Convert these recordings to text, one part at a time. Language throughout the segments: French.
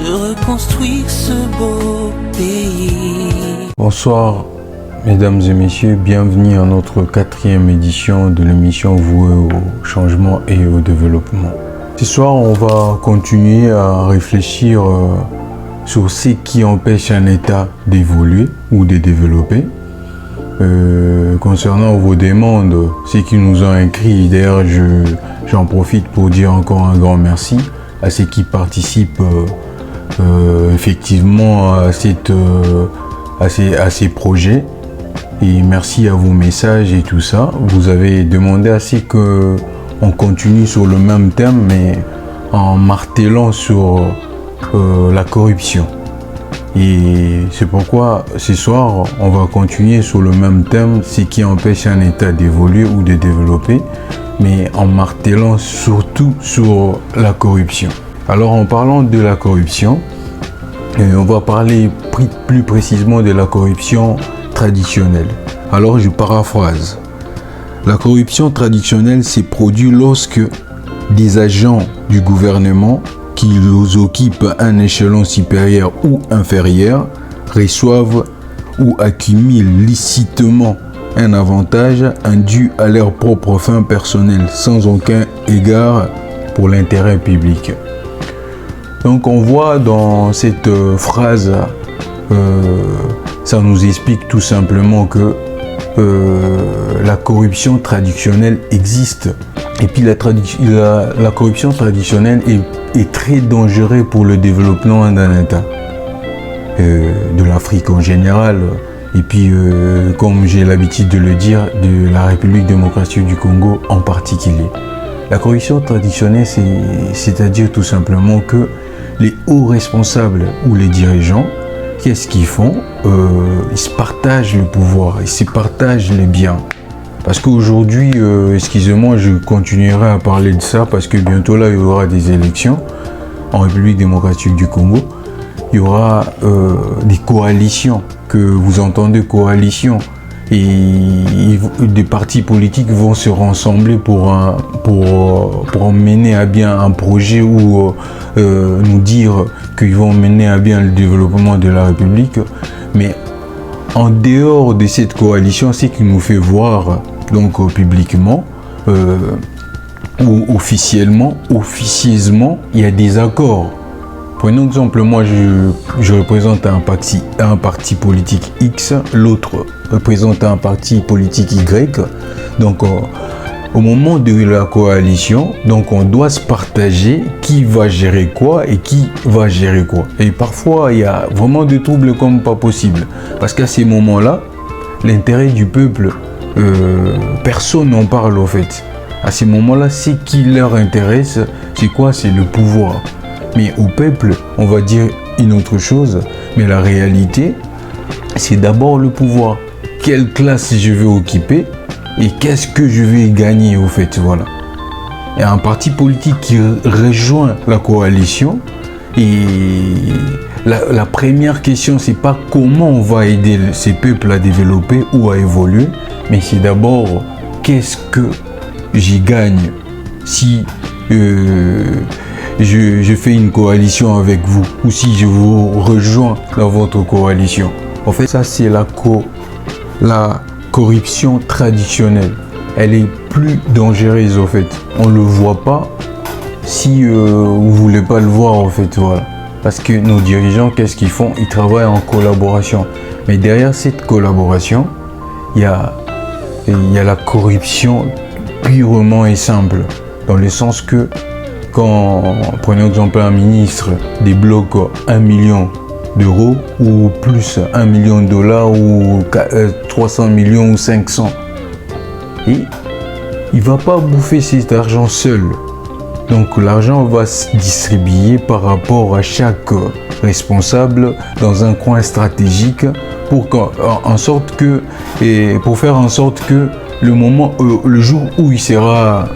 de reconstruire ce beau pays. Bonsoir mesdames et messieurs, bienvenue à notre 4e édition de l'émission vouée au changement et au développement. Ce soir, on va continuer à réfléchir sur ce qui empêche un État d'évoluer ou de développer. Concernant vos demandes, ceux qui nous ont écrit, d'ailleurs j'en profite pour dire encore un grand merci à ceux qui participent effectivement à ces projets, et merci à vos messages et tout ça. Vous avez demandé à ce qu'on continue sur le même thème, mais en martelant sur la corruption. Et c'est pourquoi ce soir, on va continuer sur le même thème, ce qui empêche un État d'évoluer ou de développer, mais en martelant surtout sur la corruption. Alors en parlant de la corruption, on va parler plus précisément de la corruption traditionnelle. Alors je paraphrase. La corruption traditionnelle s'est produite lorsque des agents du gouvernement qui occupent un échelon supérieur ou inférieur reçoivent ou accumulent licitement un avantage indu à leur propre fin personnelle sans aucun égard pour l'intérêt public. Donc on voit dans cette phrase, ça nous explique tout simplement que la corruption traditionnelle existe. Et puis la corruption traditionnelle est très dangereuse pour le développement d'un État, de l'Afrique en général, et puis comme j'ai l'habitude de le dire, de la République démocratique du Congo en particulier. La corruption traditionnelle, c'est-à-dire tout simplement que les hauts responsables ou les dirigeants, qu'est-ce qu'ils font? Ils se partagent le pouvoir, ils se partagent les biens. Parce qu'aujourd'hui, excusez-moi, je continuerai à parler de ça parce que bientôt là, il y aura des élections en République démocratique du Congo. Il y aura des coalitions, que vous entendez coalitions, et des partis politiques vont se rassembler pour mener à bien un projet ou nous dire qu'ils vont mener à bien le développement de la République. Mais en dehors de cette coalition, ce qui nous fait voir donc publiquement ou officieusement, il y a des accords. Prenons exemple, moi je représente un parti politique X, l'autre représente un parti politique Y. Donc au moment de la coalition, donc on doit se partager qui va gérer quoi et qui va gérer quoi. Et parfois il y a vraiment des troubles comme pas possible. Parce qu'à ces moments-là, l'intérêt du peuple, personne n'en parle au fait. À ces moments-là, ce qui leur intéresse, c'est quoi? C'est le pouvoir. Mais au peuple, on va dire une autre chose, mais la réalité, c'est d'abord le pouvoir. Quelle classe je vais occuper et qu'est-ce que je vais gagner au fait, voilà. Et un parti politique qui rejoint la coalition, et la première question, c'est pas comment on va aider ces peuples à développer ou à évoluer, mais c'est d'abord qu'est-ce que j'y gagne si je fais une coalition avec vous ou si je vous rejoins dans votre coalition. En fait, ça c'est la corruption traditionnelle. Elle est plus dangereuse au fait. On ne le voit pas si vous ne voulez pas le voir en fait, voilà. Parce que nos dirigeants, qu'est-ce qu'ils font? Ils travaillent en collaboration. Mais derrière cette collaboration, il y a la corruption purement et simple. Dans le sens que quand, prenons exemple, un ministre débloque 1 million d'euros ou plus 1 million de dollars ou 300 millions ou 500, et il ne va pas bouffer cet argent seul. Donc l'argent va se distribuer par rapport à chaque responsable dans un coin stratégique pour faire en sorte que le jour où il sera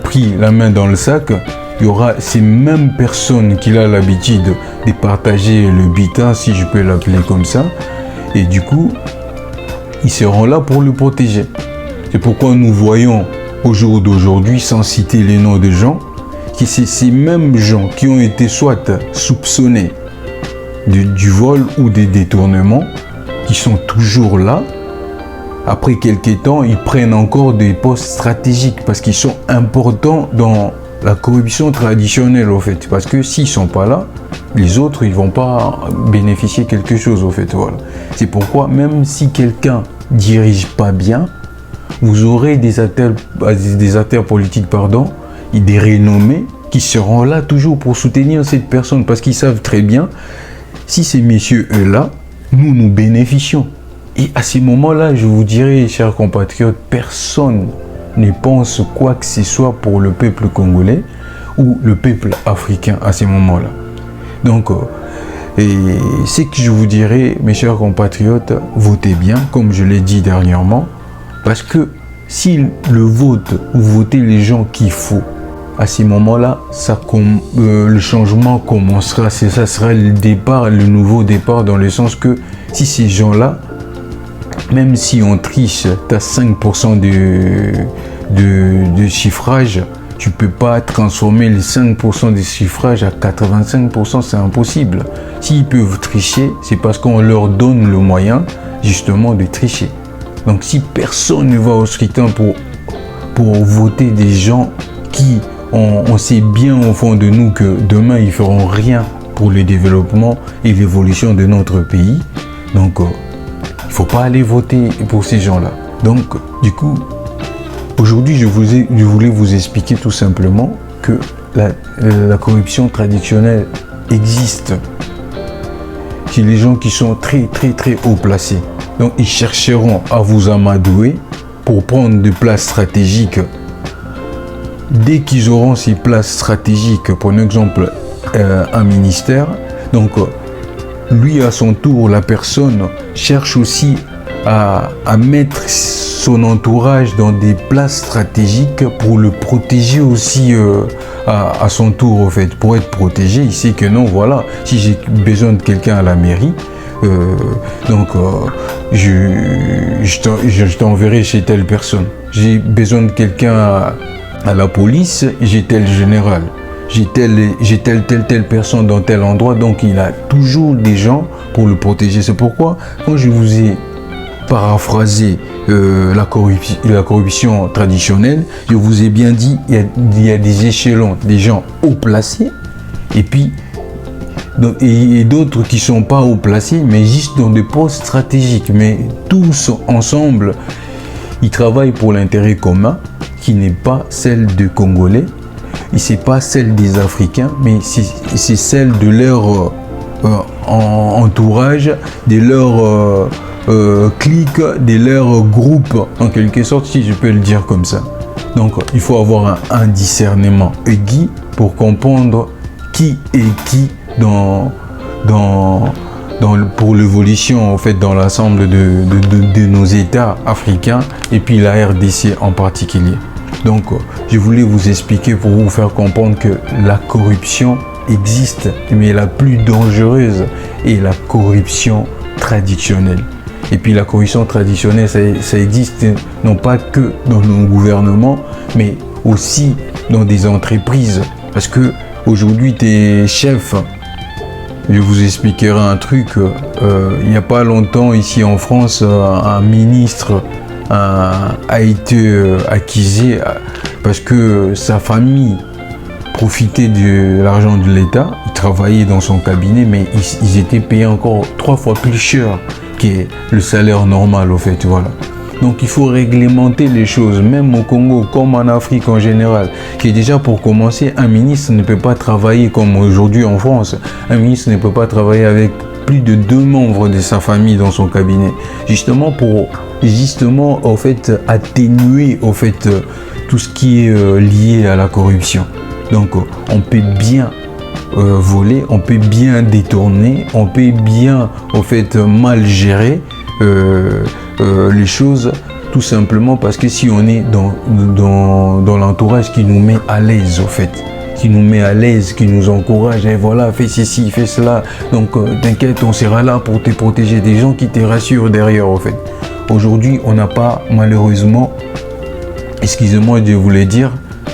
pris la main dans le sac, il y aura ces mêmes personnes qu'il a l'habitude de partager le butin, si je peux l'appeler comme ça, et du coup ils seront là pour le protéger. C'est pourquoi nous voyons au jour d'aujourd'hui, sans citer les noms des gens, que c'est ces mêmes gens qui ont été soit soupçonnés du vol ou des détournements, qui sont toujours là. Après quelques temps, ils prennent encore des postes stratégiques parce qu'ils sont importants dans la corruption traditionnelle, au fait. Parce que s'ils ne sont pas là, les autres, ils ne vont pas bénéficier quelque chose, au fait. Voilà. C'est pourquoi, même si quelqu'un ne dirige pas bien, vous aurez des acteurs politiques, et des renommés qui seront là toujours pour soutenir cette personne parce qu'ils savent très bien, si ces messieurs eux là, nous bénéficions. Et à ces moments-là, je vous dirais, chers compatriotes, personne ne pense quoi que ce soit pour le peuple congolais ou le peuple africain à ces moments-là. Donc, et c'est que je vous dirais, mes chers compatriotes, votez bien, comme je l'ai dit dernièrement, parce que si le vote, vous votez les gens qu'il faut, à ces moments-là, le changement commencera. Ça sera le départ, le nouveau départ, dans le sens que si ces gens-là, même si on triche, tu as 5% de chiffrage, tu ne peux pas transformer les 5% de chiffrage à 85%, c'est impossible. S'ils peuvent tricher, c'est parce qu'on leur donne le moyen justement de tricher. Donc si personne ne va au scrutin pour voter des gens qui, on sait bien au fond de nous que demain ils ne feront rien pour le développement et l'évolution de notre pays, donc il ne faut pas aller voter pour ces gens-là. Donc du coup, aujourd'hui je voulais vous expliquer tout simplement que la corruption traditionnelle existe chez les gens qui sont très haut placés. Donc ils chercheront à vous amadouer pour prendre des places stratégiques. Dès qu'ils auront ces places stratégiques, pour exemple un ministère, donc lui à son tour, la personne cherche aussi à mettre son entourage dans des places stratégiques pour le protéger aussi à son tour, en fait, pour être protégé. Il sait que non, voilà, si j'ai besoin de quelqu'un à la mairie, je t'enverrai chez telle personne. J'ai besoin de quelqu'un à la police, j'ai tel général. J'ai telle personne dans tel endroit, donc il a toujours des gens pour le protéger. C'est pourquoi, quand je vous ai paraphrasé la corruption traditionnelle, je vous ai bien dit, il y a des échelons, des gens haut placés, et puis et d'autres qui ne sont pas haut placés, mais juste dans des postes stratégiques. Mais tous ensemble, ils travaillent pour l'intérêt commun, qui n'est pas celle des Congolais, et c'est pas celle des Africains, mais c'est celle de leur entourage, de leur clique, de leur groupe, en quelque sorte, si je peux le dire comme ça. Donc il faut avoir un discernement aigu pour comprendre qui est qui pour l'évolution, en fait, dans l'ensemble de nos États africains et puis la RDC en particulier. Donc je voulais vous expliquer pour vous faire comprendre que la corruption existe, mais la plus dangereuse est la corruption traditionnelle. Et puis la corruption traditionnelle, ça existe non pas que dans nos gouvernements, mais aussi dans des entreprises. Parce que aujourd'hui, tes chefs, je vous expliquerai un truc, il n'y a pas longtemps ici en France, un ministre a été accusé parce que sa famille profitait de l'argent de l'État. Il travaillait dans son cabinet, mais ils étaient payés encore 3 fois plus cher que le salaire normal, au fait, voilà. Donc il faut réglementer les choses, même au Congo, comme en Afrique en général, qui est déjà, pour commencer, un ministre ne peut pas travailler comme aujourd'hui en France. Un ministre ne peut pas travailler avec plus de 2 membres de sa famille dans son cabinet, justement pour au fait atténuer au fait tout ce qui est lié à la corruption. Donc on peut bien voler, on peut bien détourner, on peut bien au fait mal gérer les choses, tout simplement parce que si on est dans l'entourage qui nous met à l'aise, au fait, qui nous met à l'aise, qui nous encourage, et voilà, fais ceci, fais cela, donc t'inquiète, on sera là pour te protéger, des gens qui te rassurent derrière, au fait. Aujourd'hui, on n'a pas, malheureusement, excusez-moi de vous le dire,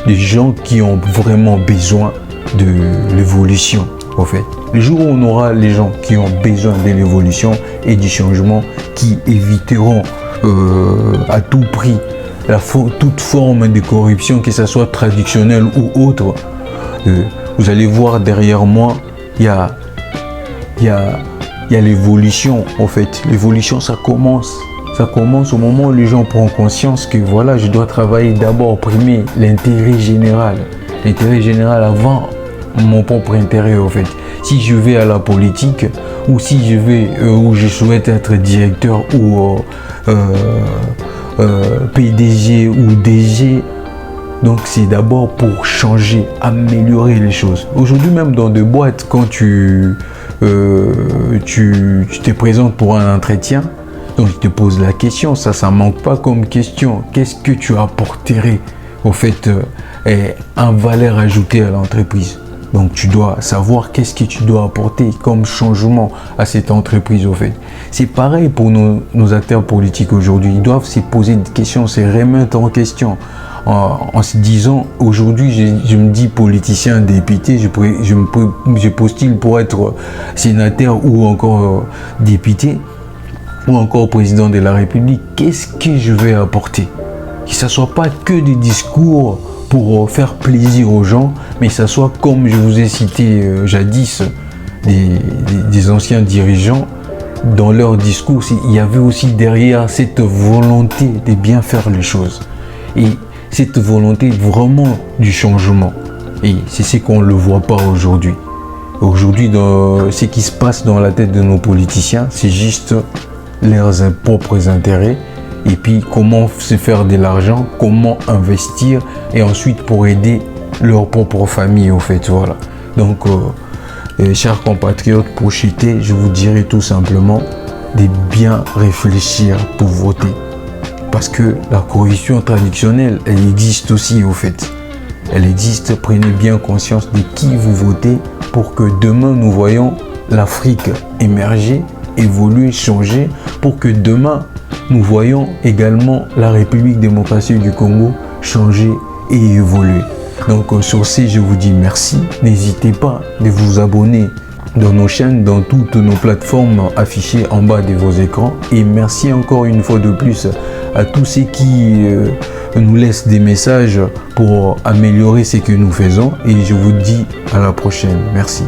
des gens qui ont vraiment besoin de l'évolution, en fait. Le jour où on aura les gens qui ont besoin de l'évolution et du changement, qui éviteront à tout prix toute forme de corruption, que ce soit traditionnelle ou autre, vous allez voir derrière moi, il y a l'évolution, en fait. L'évolution, ça commence au moment où les gens prennent conscience que voilà, je dois travailler d'abord, primer l'intérêt général avant mon propre intérêt, en fait. Si je vais à la politique, ou si je vais où je souhaite être directeur ou PDG ou DG, donc c'est d'abord pour changer, améliorer les choses. Aujourd'hui même dans des boîtes, quand tu te présentes pour un entretien, donc je te pose la question, ça manque pas comme question. Qu'est-ce que tu apporterais au fait en valeur ajoutée à l'entreprise? Donc tu dois savoir qu'est-ce que tu dois apporter comme changement à cette entreprise, au fait. C'est pareil pour nos acteurs politiques aujourd'hui. Ils doivent se poser des questions, se remettre en question. En se disant, aujourd'hui, je me dis politicien, député, je postule pour être sénateur ou encore député ou encore président de la République. Qu'est-ce que je vais apporter? Que ce ne soit pas que des discours pour faire plaisir aux gens, mais que ce soit comme je vous ai cité jadis des anciens dirigeants, dans leur discours, il y avait aussi derrière cette volonté de bien faire les choses. Et cette volonté vraiment du changement. Et c'est ce qu'on ne le voit pas aujourd'hui. Aujourd'hui, ce qui se passe dans la tête de nos politiciens, c'est juste leurs propres intérêts. Et puis comment se faire de l'argent, comment investir, et ensuite pour aider leur propre famille, au fait. Voilà. Donc, chers compatriotes, pour chuter, je vous dirais tout simplement de bien réfléchir pour voter. Parce que la corruption traditionnelle, elle existe aussi, au fait. Elle existe, prenez bien conscience de qui vous votez pour que demain nous voyons l'Afrique émerger, évoluer, changer, pour que demain nous voyons également la République démocratique du Congo changer et évoluer. Donc sur ce, je vous dis merci. N'hésitez pas de vous abonner dans nos chaînes, dans toutes nos plateformes affichées en bas de vos écrans. Et merci encore une fois de plus à tous ceux qui nous laissent des messages pour améliorer ce que nous faisons. Et je vous dis à la prochaine. Merci.